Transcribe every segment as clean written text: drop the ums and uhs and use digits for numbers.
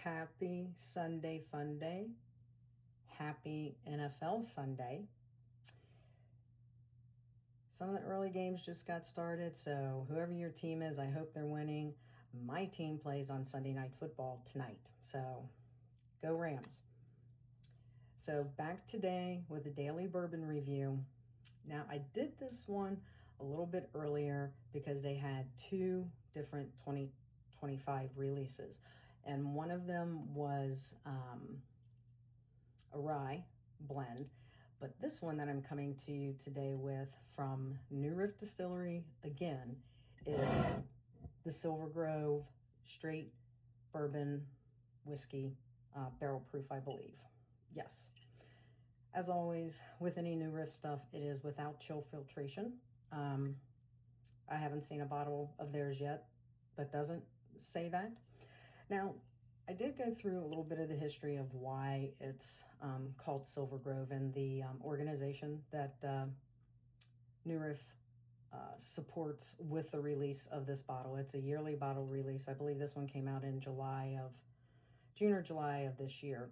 Happy Sunday Fun Day. Happy NFL Sunday. Some of the early games just got started, so whoever your team is, I hope they're winning. My team plays on Sunday Night Football tonight, so go Rams. So back today with the Daily Bourbon Review. Now, I did this one a little bit earlier because they had two different 2025 releases. And one of them was a rye blend. But this one that I'm coming to you today with from New Riff Distillery, again, is the Silver Grove Straight Bourbon Whiskey, barrel proof, I believe. Yes. As always, with any New Riff stuff, it is without chill filtration. I haven't seen a bottle of theirs yet that doesn't say that. Now, I did go through a little bit of the history of why it's called Silver Grove and the organization that New Riff supports with the release of this bottle. It's a yearly bottle release. I believe this one came out in June or July of this year.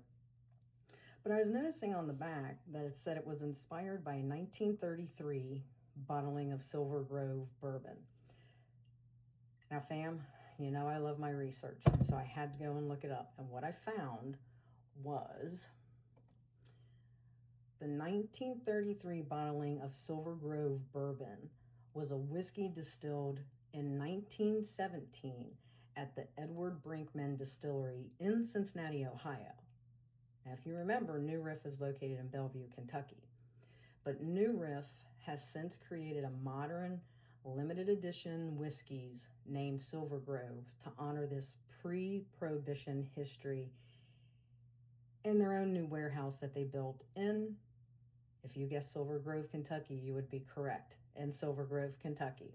But I was noticing on the back that it said it was inspired by a 1933 bottling of Silver Grove bourbon. Now, fam, you know I love my research, so I had to go and look it up. And what I found was the 1933 bottling of Silver Grove bourbon was a whiskey distilled in 1917 at the Edward Brinkman Distillery in Cincinnati, Ohio. Now, if you remember, New Riff is located in Bellevue, Kentucky. But New Riff has since created a modern limited edition whiskeys named Silver Grove to honor this pre-prohibition history in their own new warehouse that they built in, if you guessed Silver Grove, Kentucky, you would be correct, in Silver Grove, Kentucky.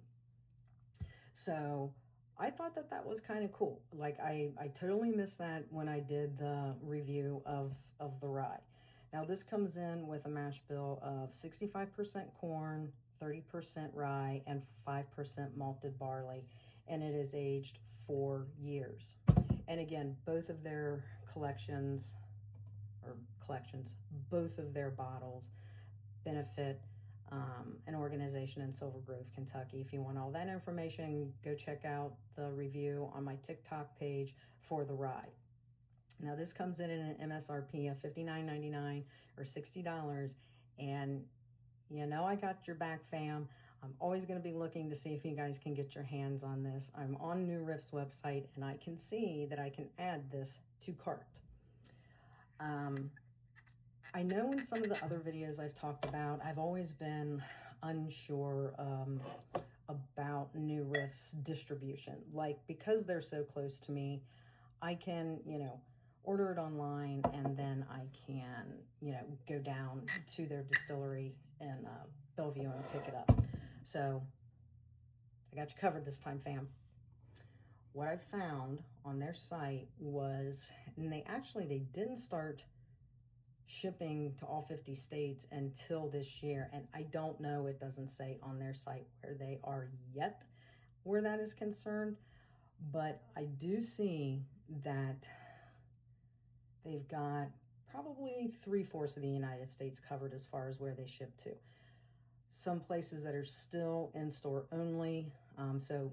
So I thought that was kind of cool. Like, I totally missed that when I did the review of the rye. Now, this comes in with a mash bill of 65% corn, 30% rye, and 5% malted barley, and it is aged 4 years. And again, both of their both of their bottles benefit an organization in Silver Grove, Kentucky. If you want all that information, go check out the review on my TikTok page for the rye. Now, this comes in an MSRP of $59.99 or $60, and you know I got your back, fam. I'm always going to be looking to see if you guys can get your hands on this. I'm on New Riff's website, and I can see that I can add this to cart. I know in some of the other videos I've talked about, I've always been unsure about New Riff's distribution. Like, because they're so close to me, I can, order it online, and then I can, go down to their distillery in Bellevue and pick it up. So I got you covered this time, fam. What I found on their site was, and they didn't start shipping to all 50 states until this year, and I don't know, it doesn't say on their site where they are yet where that is concerned, but I do see that they've got probably 3/4 of the United States covered as far as where they ship to. Some places that are still in-store only. So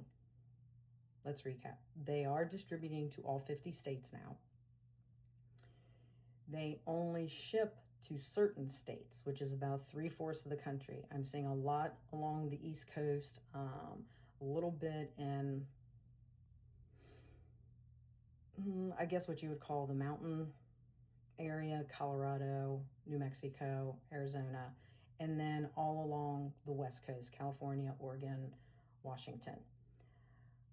let's recap. They are distributing to all 50 states now. They only ship to certain states, which is about 3/4 of the country. I'm seeing a lot along the East Coast, a little bit in, I guess what you would call the mountain area, Colorado, New Mexico, Arizona, and then all along the West Coast, California, Oregon, Washington.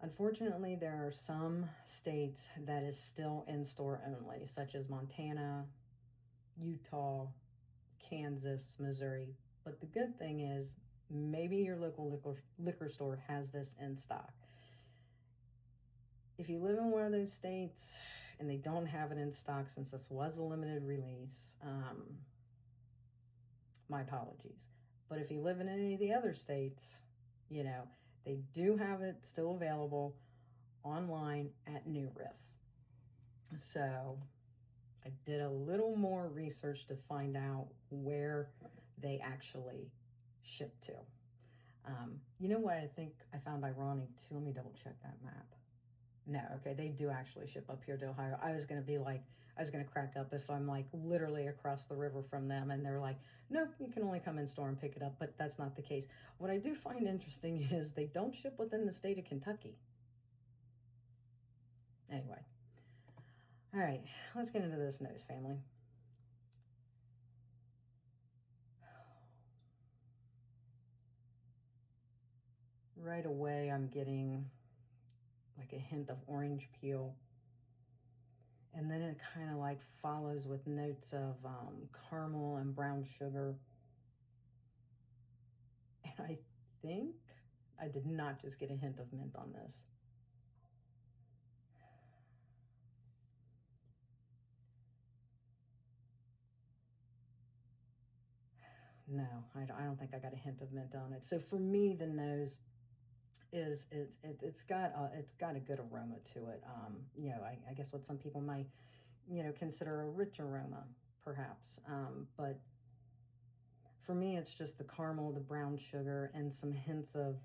Unfortunately, there are some states that is still in-store only, such as Montana, Utah, Kansas, Missouri. But the good thing is, maybe your local liquor store has this in stock. If you live in one of those states and they don't have it in stock, since this was a limited release, my apologies. But if you live in any of the other states, they do have it still available online at New Riff. So I did a little more research to find out where they actually ship to. You know what I think I found ironic too? Let me double check that map. No, okay, they do actually ship up here to Ohio. I was going to crack up if I'm like literally across the river from them and they're like, nope, you can only come in store and pick it up, but that's not the case. What I do find interesting is they don't ship within the state of Kentucky. Anyway, all right, let's get into this nose, family. Right away, I'm getting like a hint of orange peel. And then it kind of like follows with notes of caramel and brown sugar. And I think I did not just get a hint of mint on this. No, I don't think I got a hint of mint on it. So for me, the nose it's got a good aroma to it. You know, I guess what some people might, you know, consider a rich aroma, perhaps. But for me, it's just the caramel, the brown sugar, and some hints of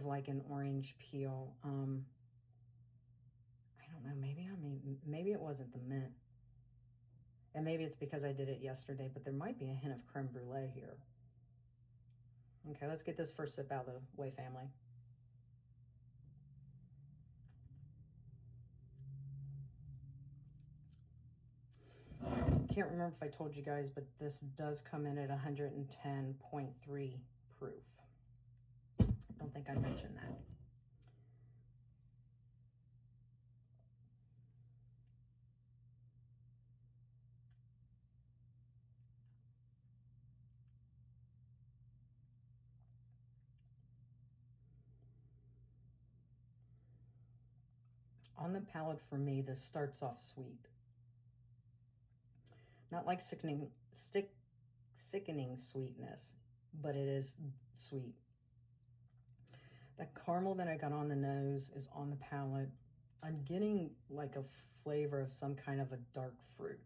like an orange peel. I don't know. Maybe it wasn't the mint, and maybe it's because I did it yesterday. But there might be a hint of creme brulee here. Okay, let's get this first sip out of the way, family. Can't remember if I told you guys, but this does come in at 110.3 proof. I don't think I mentioned that. On the palate, for me, this starts off sweet. Not like sickening sweetness, but it is sweet. That caramel that I got on the nose is on the palate. I'm getting like a flavor of some kind of a dark fruit.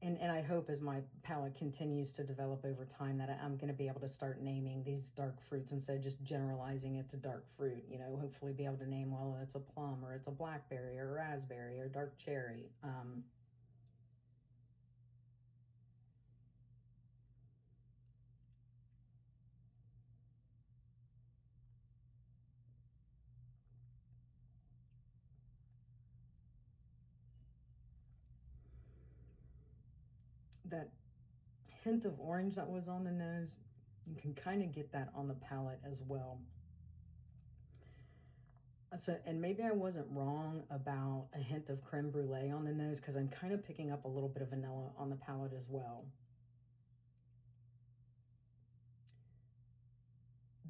And I hope as my palate continues to develop over time that I'm going to be able to start naming these dark fruits instead of just generalizing it to dark fruit. You know, hopefully be able to name, well, it's a plum or it's a blackberry or raspberry or dark cherry. That hint of orange that was on the nose, you can kind of get that on the palate as well. So, and maybe I wasn't wrong about a hint of creme brulee on the nose because I'm kind of picking up a little bit of vanilla on the palate as well.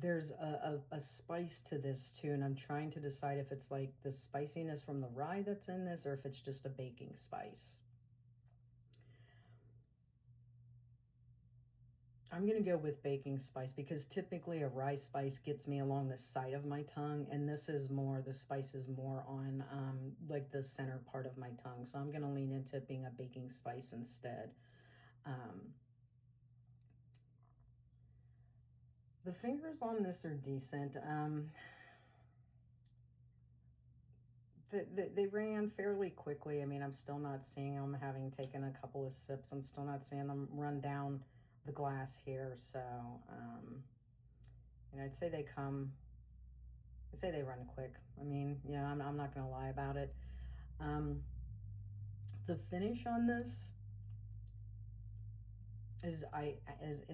There's a spice to this too, and I'm trying to decide if it's like the spiciness from the rye that's in this or if it's just a baking spice. I'm going to go with baking spice because typically a rye spice gets me along the side of my tongue, and this is more, the spice is more on like the center part of my tongue. So I'm going to lean into it being a baking spice instead. The fingers on this are decent. They ran fairly quickly. I mean, I'm still not seeing them having taken a couple of sips. I'm still not seeing them run down the glass here. So, you know, I'd say they run quick. I mean, you know, I'm not going to lie about it. The finish on this is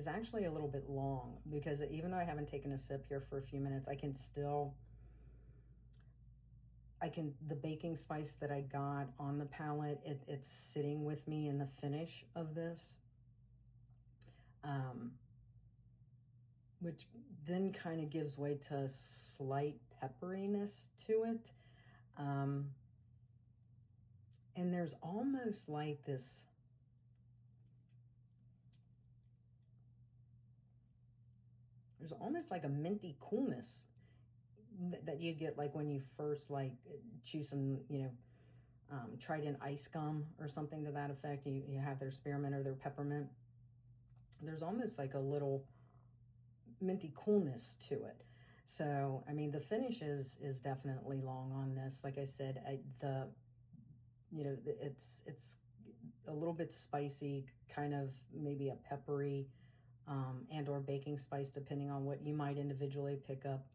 actually a little bit long because even though I haven't taken a sip here for a few minutes, the baking spice that I got on the palate, it's sitting with me in the finish of this, which then kind of gives way to a slight pepperiness to it. And there's almost like this, there's almost like a minty coolness that you get like when you first like chew some, Trident ice gum or something to that effect. You have their spearmint or their peppermint. There's almost like a little minty coolness to it. So, I mean, the finish is definitely long on this. Like I said, it's a little bit spicy, kind of maybe a peppery, and or baking spice, depending on what you might individually pick up.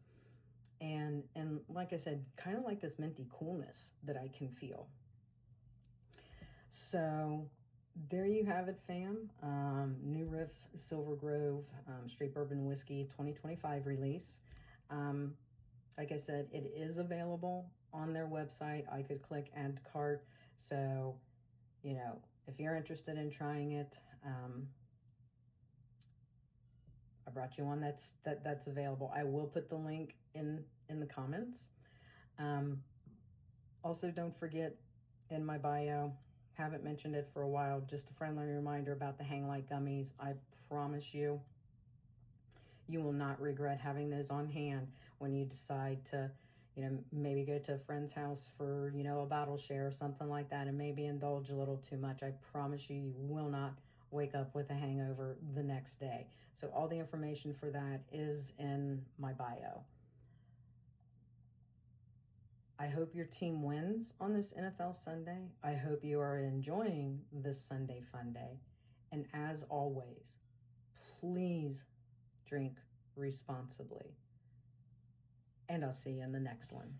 And like I said, kind of like this minty coolness that I can feel. So there you have it, fam. New Riff's Silver Grove Straight Bourbon Whiskey 2025 release. Like I said, it is available on their website. I could click add to cart. So, if you're interested in trying it, I brought you one that's available. I will put the link in the comments. Also, don't forget, in my bio, haven't mentioned it for a while, just a friendly reminder about the Hang Light gummies. I promise you, you will not regret having those on hand when you decide to, maybe go to a friend's house for, a bottle share or something like that, and maybe indulge a little too much. I promise you, you will not wake up with a hangover the next day. So all the information for that is in my bio. I hope your team wins on this NFL Sunday. I hope you are enjoying this Sunday fun day. And as always, please drink responsibly. And I'll see you in the next one.